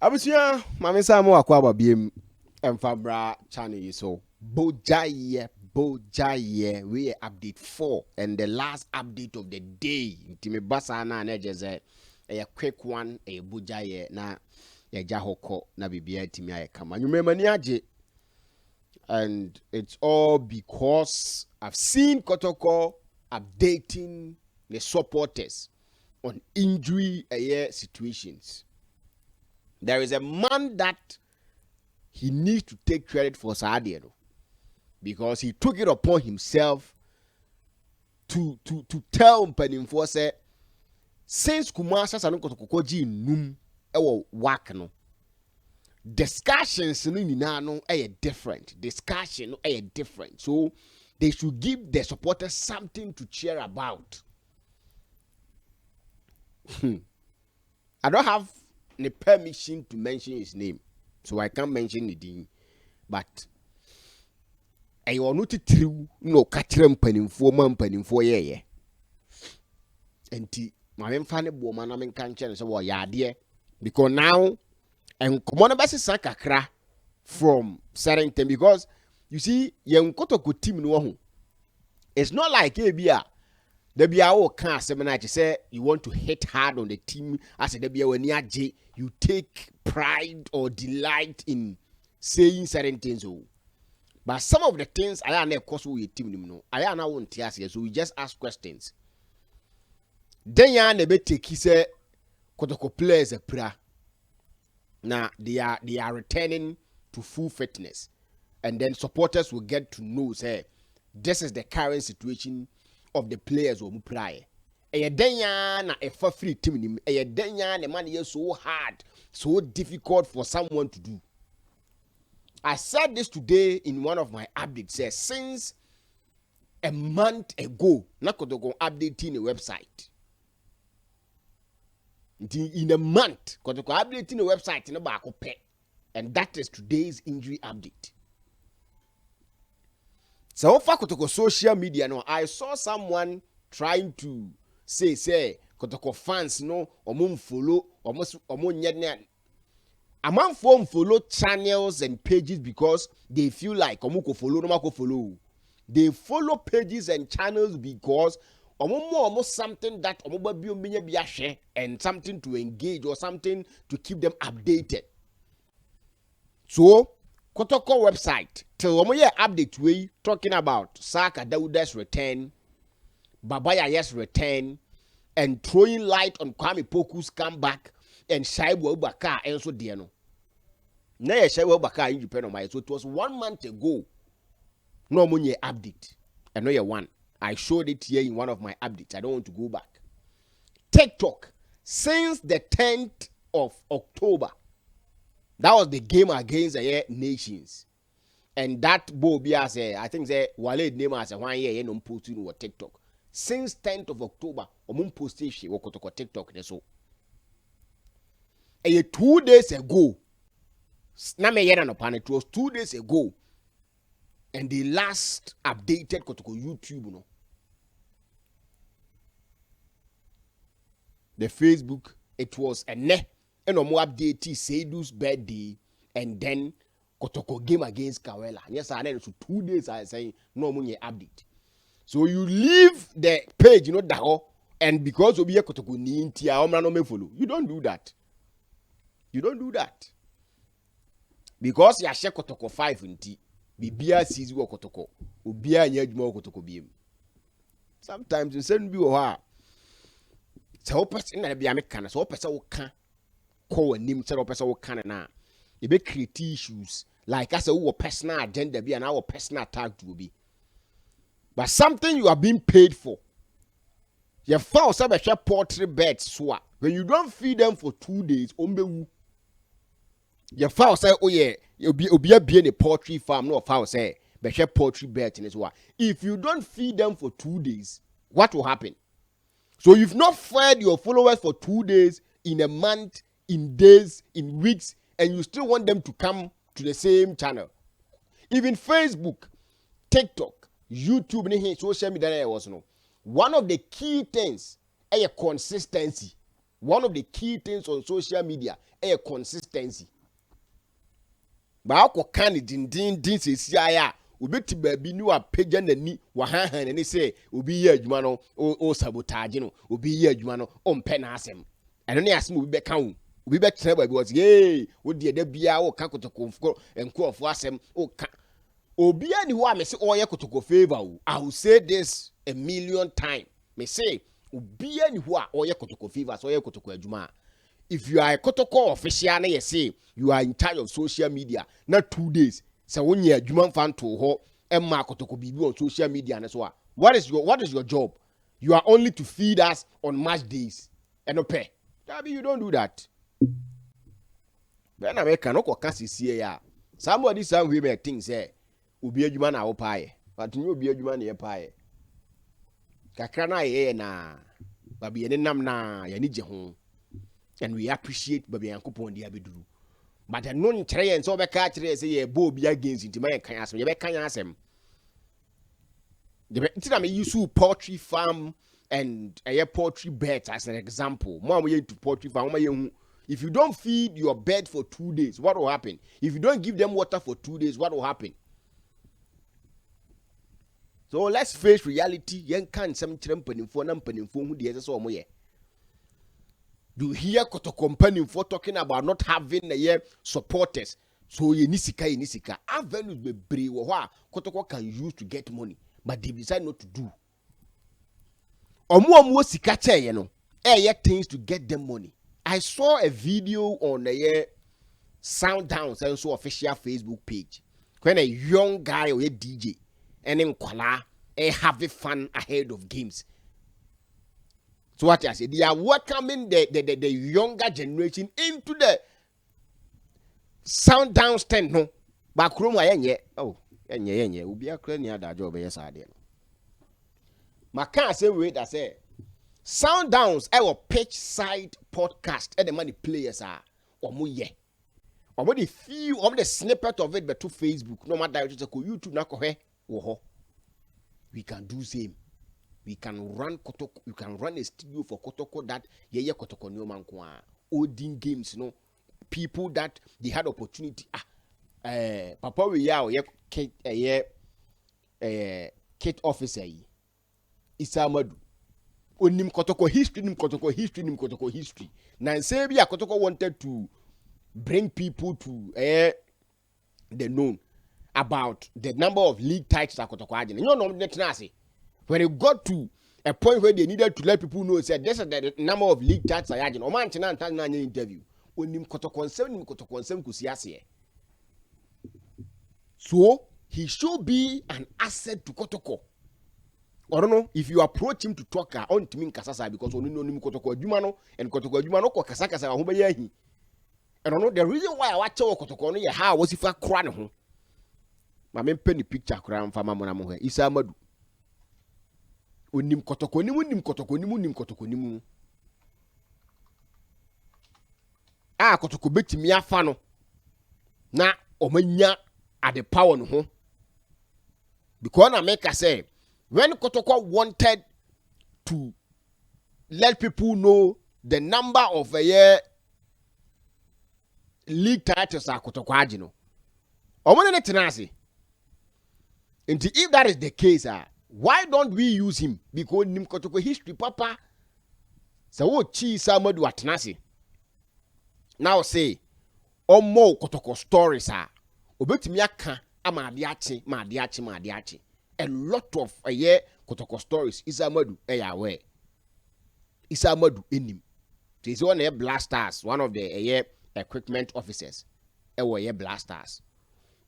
Abusia, mami sa Amoah kwa babiem emfabra channel so bojaye we update 4 and the last update of the day. Intime basa na just a quick one a bojaye na ya jahoko na bibia timi aye kama. Nyumemani aje, and it's all because I've seen Kotoko updating the supporters on injury situations. There is a man that he needs to take credit for Sadio because he took it upon himself to tell Mpanimfo say since Kumasa Sanu Kotoko ji num ewo wak no discussions no nyina no different discussion no different, so they should give the supporters something to cheer about. I don't have the permission to mention his name, so I can't mention the name. But I want not to true no catching Mpanimfo yeah. And my funny woman, I mean, can't change so yeah, dear, because now and come on about Sakakra from certain time, because you see, young Kotoko team no, it's not like ABR. The BIO can't say you want to hit hard on the team as a WNJ, you take pride or delight in saying certain things. But some of the things I am of course we team no. I am not want to ask, so we just ask questions. Then ya nebe take say Kotoko players a pra. Now they are returning to full fitness, and then supporters will get to know say this is the current situation of the players who play. Denya na a free team. Denya the money is so hard, so difficult for someone to do. I said this today in one of my updates. Says since a month ago, not going to go updating the website. In a month, going to go updating the website in a back pay, and that is today's injury update. So far, Kotoko social media, no, I saw someone trying to say, Kotoko fans, no, follow, follow channels and pages because they feel like follow. They follow pages and channels because almost something that and something to engage or something to keep them updated. So Kotoko website till update we talking about Saka Dauda's return, Babaya's return, and throwing light on Kwame Poku's comeback and Shaibu Baka and so Diano. Now Shaibu Baka in Japan on my, so it was 1 month ago. No money update. I know you one. I showed it here in one of my updates. I don't want to go back. TikTok since the 10th of October. That was the game against the nations. And that Bobia say, I think say Wale name as a 1 year no posting on TikTok. Since 10th of October, Omun posted she work on TikTok. So 2 days ago, it was 2 days ago, and the last updated Kotoko YouTube, no. The Facebook, it was a ne. And Amoah update Seidu's birthday, and then Kotoko game against Kawela. Yes, I know. So 2 days I say no money update. So you leave the page, you know that, and because of your Kotoko no follow. You don't do that. You don't do that. Because you share Kotoko 5 in T. Bibia sees you Kotoko. Ubia nyej mo Kotoko biem. Sometimes you send me oha. So person na bia meka so person wo ka call a name, tell person what can na. You be create issues like I say, who personal agenda be and our personal tag to be. But something you are being paid for. Your fowl sabe share poultry beds swap. When you don't feed them for 2 days, your fowl say, oh yeah, you'll be in a poultry farm. No fowl say, but share poultry beds in this one. If you don't feed them for 2 days, what will happen? So you've not fed your followers for 2 days, in a month, in days, in weeks, and you still want them to come to the same channel. Even Facebook, TikTok, YouTube, social media was no. One of the key things is consistency. One of the key things on social media is consistency. Ba ko kan din sesi aya obeti baabi ni wa pagya nani wa hanhan nani say obi ye adwuma no o sabotage no obi ye adwuma no o mpe na asem eno ne asem obi be kan wo obi be tena baabi was hey wo de da bia wo ka Kotoko enkrofo asem o ka obi ani ho a me say o ye Kotoko favor wo. I will say this a million times. Me say obi ani ho a o ye Kotoko favor so ye Kotoko adwuma. If you are a Kotoko official, you say you are in charge of social media, not 2 days. So when you are human fan to ho, Emma Kotoko bibi on social media and so on. What is your job? You are only to feed us on match days and no pay. You don't do that. Then America no kasi see ya. Somebody some women think say ubi adwuma na wo paaye, but you ubi adwuma na ye paaye. Kakra na ye na babi ye nam na ye ni je ho. And we appreciate baby yankopon dia beduru. But no nkyere yen so be ka kire say ye bo bi against nti man kan asem ye be kan asem. The nti me use poultry farm and a poultry bed as an example. Mo am into poultry farm if you don't feed your bird for 2 days, what will happen? If you don't give them water for 2 days, what will happen? So let's face reality. Yen kan sem kire mpanimfo na mpanimfo hu de so omo ye. You hear Kotoko company for talking about not having supporters. So you nisika. Avenues be brave what Kotoko can use to get money, but they decide not to do. Omo sika che ye no. Things to get them money. I saw a video on the Sound Downs and so official Facebook page. When a young guy or a DJ and in Kuala having fun ahead of games. So what I say, they are welcoming the younger generation into the Sound Down stand no. Back room enye. Oh, enye. Ubi akra ni ada job yes ade. Maka say wait I say Sound Downs our pitch side podcast and the money players are omo ye. Omo the few omo the snippet of it but to Facebook no matter to YouTube na ko he wo ho. We can do same. We can run Kotoko. You can run a studio for Kotoko that ye Kotoko no man kwa holding games, no people that they had opportunity. Papa we ye kit officer yi. Isamadu. Onim Kotoko history. Now say be Kotoko wanted to bring people to the known about the number of league titles that Kotoko had. You know net na say. When it got to a point where they needed to let people know, said this is the number of league titles I had. O man china ntana na interview. Onim Kotoko nsem kusiase. So he should be an asset to Kotoko. I don't know if you approach him to talk on to me kasasa because only know him Kotoko adwuma no and Kotoko adwuma no ko kasakasa ho be yahi. I don't know the reason why I watch Kotoko no ye how was if I cry no ho. Ma me penny picture kra mfa mamona mo he. Isa Amadu. Onim Kotoko nimu. Kotoko betimi afa no. Na omanya at the power no ho. Because na make say when Kotoko wanted to let people know the number of league titles are Kotoko agino. Omo ne tenase. And if that is the case, why don't we use him? Because nim Kotoko history, Papa. So what chi Samadu atenase. Now say, more Kotoko stories are. Obetimi aka madiachi. A lot of Kotoko stories. Isamadu aware. Isamadu enim. He's one blasters, one of the equipment officers. Blasters.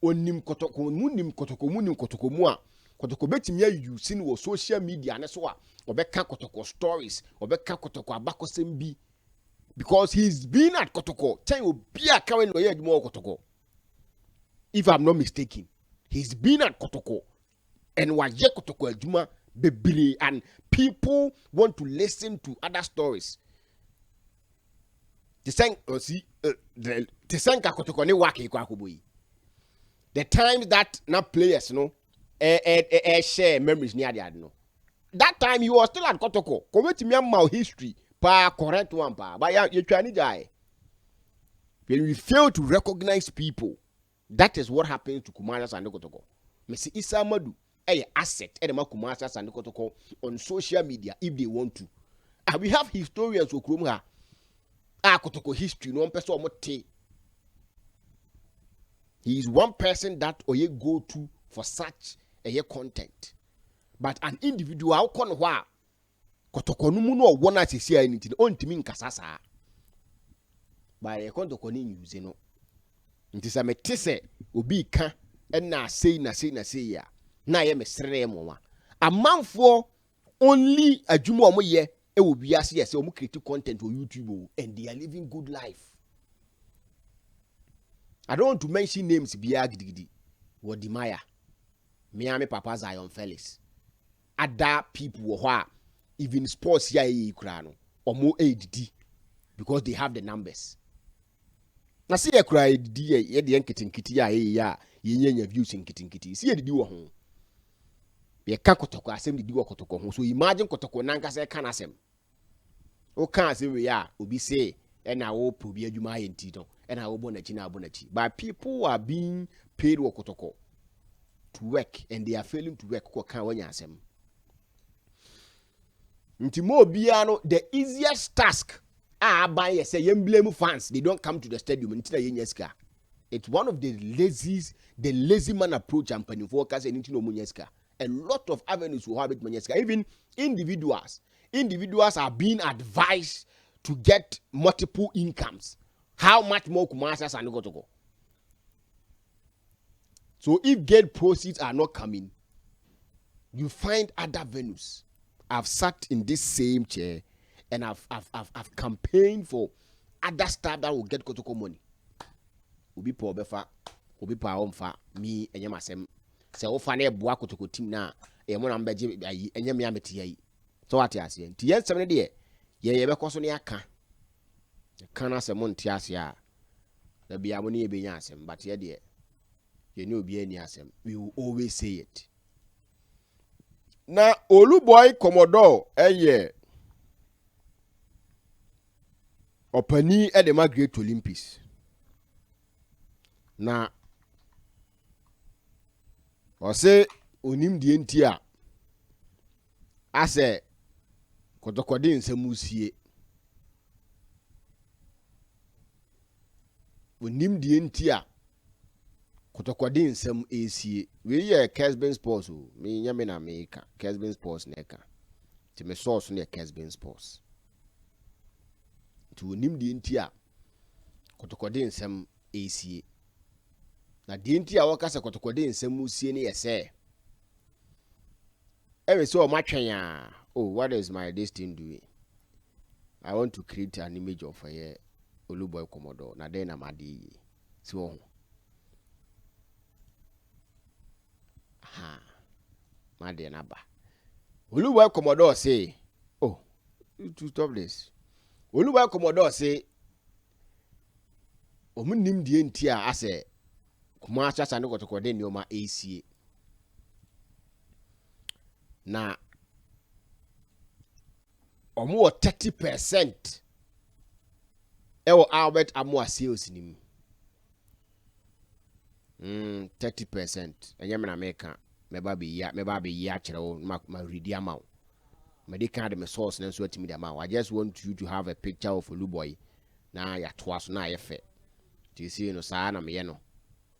Onim Kotoko munim Kotoko mua. Kotoko betimi use in social media and so obeka Kotoko stories, obeka Kotoko abakosembi. Because he's been at Kotoko. Tell you be a carrying more Kotoko. If I'm not mistaken, he's been at Kotoko. And waje Kotoko adwuma bebre and people want to listen to other stories. The Kotoko ne wake kwa kuboyi. The times that now players, share memories near the no. That time you were still at Kotoko. Commit me my history. Pa correct one pa. But you try to die. When we fail to recognize people, that is what happens to Kumasa and Kotoko. Mesi Isamadu, asset, Kumasa and Kotoko on social media if they want to. And we have historians who come here. Kotoko history, no one person mote. He is one person that oye go to for such a content. But an individual kon wa Kotoko no mu no wona sisi anything on timi nkasasa. By a Kotoko ni use no. Nti sa metese obi ka na sei ya. Na ye mesrere mo wa. Amanfo only adwuma omo ye e wo biase ye say omo create content on YouTube and they are living good life. I don't want to mention names biya gidigidi. Wodimaya. Miami Papa Zion Felix. Other people who even sports ya krano or more ADD because they have the numbers. Na see ya cry ye the enkitin ya ye views in kitin. See the do home. Ye ka Kotoko asem di wo Kotoko ho. So imagine Kotoko nanka say kan asem. O kan say we ya obi say na wo probi adwuma enti no. And I will bonachi. But people are being paid Kotoko to work and they are failing to work. Ntimo the easiest task by say blame fans. They don't come to the stadium until it's one of the lazy man approach and penny focus and into Munyeska. A lot of avenues will have it Munyeska. Even individuals are being advised to get multiple incomes. How much more Kumasa and Kotoko? So if gate proceeds are not coming, you find other venues. I've sat in this same chair and I've campaigned for other stuff that will get Kotoko money. Ubi po befa, ubi pa omfa, me enye masem. Se ofa na ebua Kotoko team na mo na mbeje ayi enye me ameti ayi. So what you say? Ti yen semne de ye be koso ne aka. Kana semon ti ase a da bia mo ne be nya asem but ye de ye ne obi ani asem we will always say it. Na Oluboy Commodore opani e de Great Olympics na o se onim die nti a ase Kotoko de nsamusie onim die nti a Kotoko de nsam esie we ye Kesben Sports o me nyame na America Kesben Sports neka ti me source ne Kesben Sports to onim die nti a Kotoko de nsam esie na die nti a wakasa Kotoko de nsam usie ne yese ewe so matwen a oh what is my destiny doing? I want to create an image of a Oluboy Commodore na then amadi so made na ba Oluboy Commodore say to stop this Oluboy Commodore say omunim die nti a ase kuma acha ne Kotoko de nioma esie na omo 30% ewo Albert Amoah sales ni 30% enye me na meka meba be ya kire wo ma ready amount me dey kind me source na so atimi dey amount. I just want you to have a picture of Oluboy na ya toa so na ye fe ti see no saa na me ye no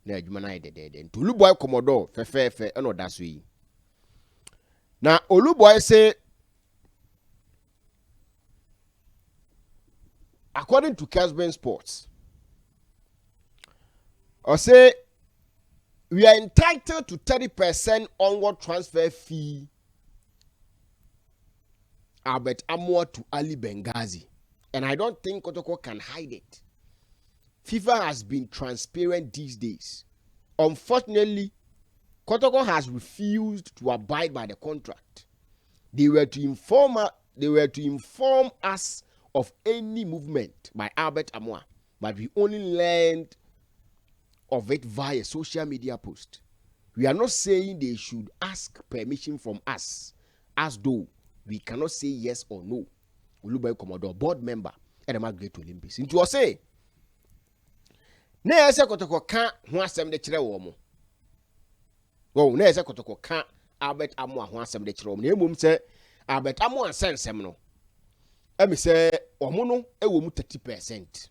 na adwuma na ye de Oluboy Commodore fe no da so yi na Oluboy say according to Kesben Sports, or say we are entitled to 30% onward transfer fee. Albert Amoah to Ali Benghazi, and I don't think Kotoko can hide it. FIFA has been transparent these days. Unfortunately, Kotoko has refused to abide by the contract. They were to inform us of any movement by Albert Amoah, but we only learned of it via social media post. We are not saying they should ask permission from us, as though we cannot say yes or no. Olubai Commodore, board member at the Great Olympics. Into say, na Kotoko can't want some the children woman. Oh, na Kotoko can't Albert Amoah want some the children. Name say Albert Amoah send seminal. Emi say omono e wo mu 30%.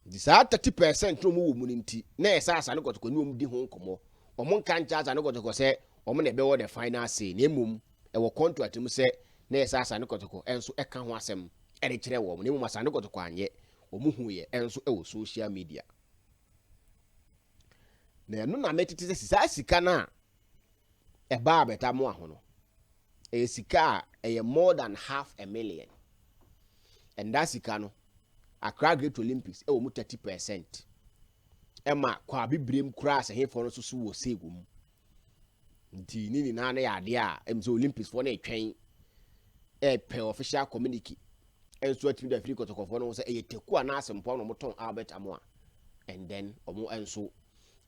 This 30% no mu wo mu nti na asa no Kotoko ni wo mu di ho nkomo. Omo kan charge no Kotoko say omo na be wo the final say na emum e wo contract mu say na asa no Kotoko enso e ka ho asem e de kire wo mu na emum asa no Kotoko anye omo hu ye enso e wo social media. Na no na metete say sika na e ba beta mo ahono. A sika a more than $500,000. And that sika no Accra Great Olympics e wo mu 30%. Emma kwa bibrim kura se he for no so wo segum. Nti ni na na ya de a emso Olympics for na etwen e pe official communique. Enso atimi da free Kotoko for no say e teku ana asempo no moton Albert Amoah. And then omo enso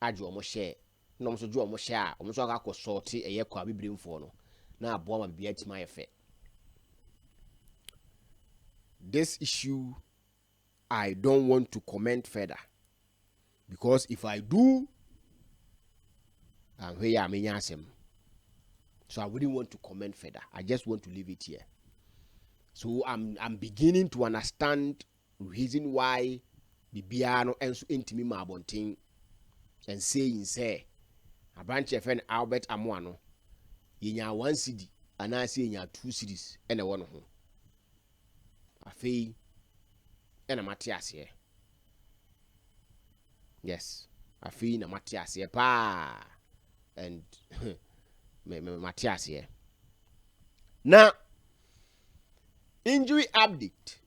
age omo share. No so ju omo share, omo so aka sort e kwa bibrim for no. Na aboa ma bia tima efe. This issue I don't want to comment further, because if I do, I'm here, so I wouldn't want to comment further. I just want to leave it here. So I'm beginning to understand the reason why Bibiano and so intimi mabonting and saying say a branch of friend Albert Amoah no yenya 1 CD and I say yenya 2 CDs and a one home. Afei and a Matthias here. Yes, afei na Matthias here pa and Matthias here. Now, injury update.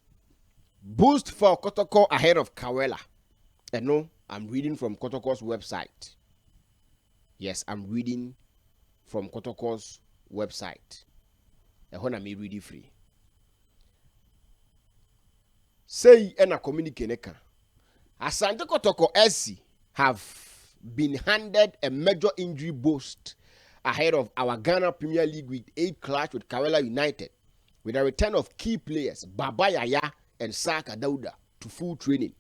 Boost for Kotoko ahead of Kawela. And no, I'm reading from Kotoko's website. Yes, I'm reading from Kotoko's website. And when I'm reading free. Say ena communicate neka. Asante Kotoko SC have been handed a major injury boost ahead of our Ghana Premier League Week 8 clash with Kawela United, with the return of key players Baba Yaya and Saka Dauda to full training.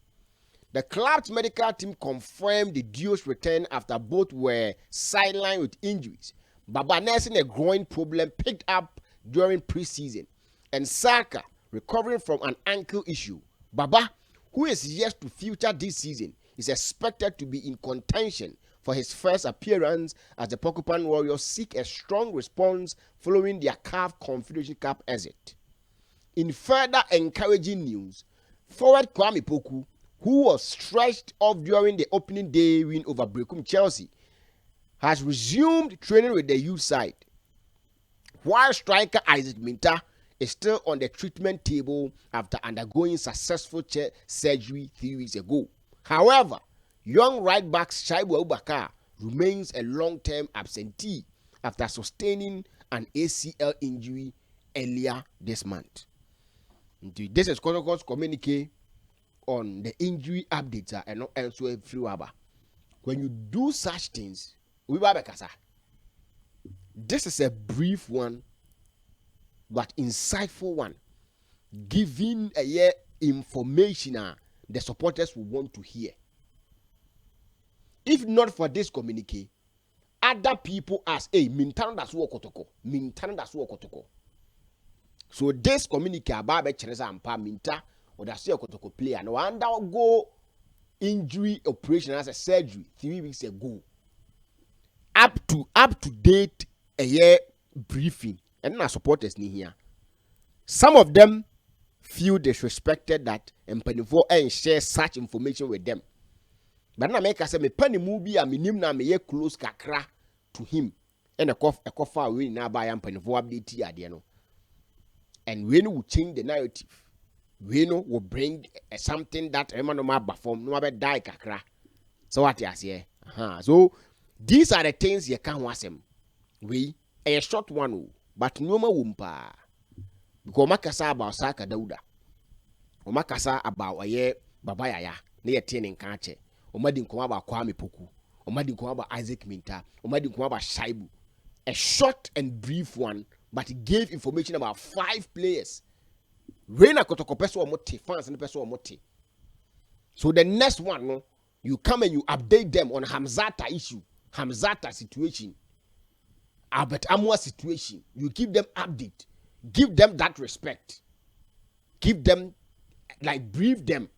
The club's medical team confirmed the duo's return after both were sidelined with injuries. Baba nursing a groin problem picked up during preseason, and Saka recovering from an ankle issue. Baba, who is yet to feature this season, is expected to be in contention for his first appearance as the Porcupine Warriors seek a strong response following their CAF Confederation Cup exit. In further encouraging news, forward Kwame Poku, who was stretched off during the opening day win over Brecum Chelsea, has resumed training with the youth side, while striker Isaac Minta is still on the treatment table after undergoing successful surgery 3 weeks ago. However, young right back Shaibu Abubakar remains a long-term absentee after sustaining an ACL injury earlier this month. This is Kotoko's communique on the injury updates and not elsewhere free waba. When you do such things, we this is a brief one, but insightful one, giving a information the supporters will want to hear. If not for this communique, other people ask, hey, Mintana das wo Kotoko. Mintana das wo Kotoko. So this communique about Chenesa and Pa Minta or that's your Kotoko player. No undergo injury operation as a surgery 3 weeks ago. Up to date a year briefing. And our supporters ni here. Some of them feel disrespected that Mpanifo and share such information with them. But na make us say me pani movie a minim na me ye close kakra to him. And a cough we na buy Mpanifo update ade no. And we will change the narrative. We know will bring something that Emma no ma perform no be die kakra. So what you say? So these are the things you can wasem. We a short one, but no more wumpa. Because makasa about Saka Dauda. O makasa about a year Baba Yaya, near Tiening Kanche. O madin come about Kwame Poku. O madin come about Isaac Minta. O madin come about Shaibu. A short and brief one, but it gave information about 5 players Rain a Kotoko person or mote, fans and person or mote. So the next one, no, you come and you update them on Hamzata issue, Hamzata situation, Albert Amoah situation. You give them update, give them that respect, give them, like, brief them.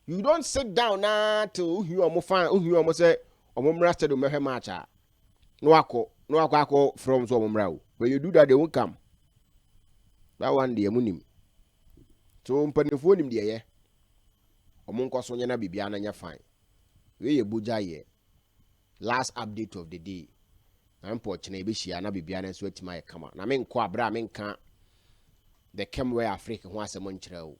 You don't sit down now till you almost find, you almost say, "Omomra to mehe matcha." No ako from so omomra. When you do that, they won't come. That one day, munim. So mpanifo nim de ye. Omonko so nya na bibia na nya fine. We ye buja ye. Last update of the day. I'm poaching a bishia na bibia na so etima ye kama. Na men kwa bra men kan the came where Africa who has a monchre.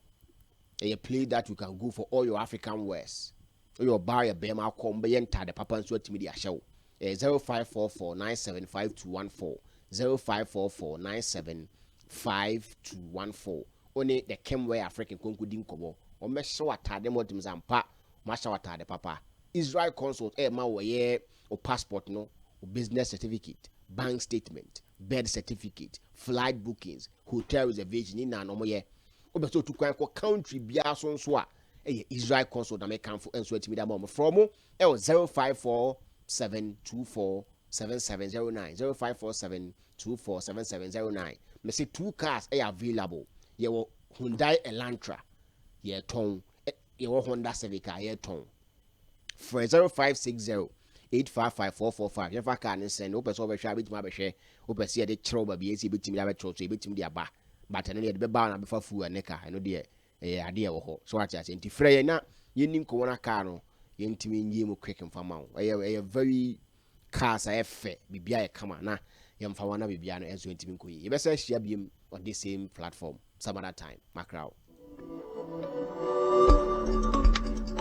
A play that you can go for all your African wares. Your buy a bema come be enter the papa and so media show. 0544975214 0544975214. Only the came where African concluding kobo. O me show atade modem zampa. Ma show atade papa. Israel consult ma wo o passport no, o business certificate, bank statement, bed certificate, flight bookings, hotel reservation in na no ye. Obeso to kwan ko country bia so nso a Israel consult na me kanfo enso atimi da ma from 0547247709 0547247709. Me say 2 cars available. Ye wo Hyundai Elantra ye ton, ye wo Honda Civic ye ton for 0560855445. Ye fa car ne send opeso be hwa betima be hwe opese ye de kire oba bi esi betimi da be tro so e betimi dia ba. But ene de be ba na be fa fu aneka eno de ade e wo ho so ati ati nti frɛ ye na ye nim ko wona car no ye ntimi nyi mu quick mfama wo ye very cars a efe bibia ye kama na ye mfa wana bibia no enso ntimi nkoyi ye be sa hia biem on the same platform some other time macro.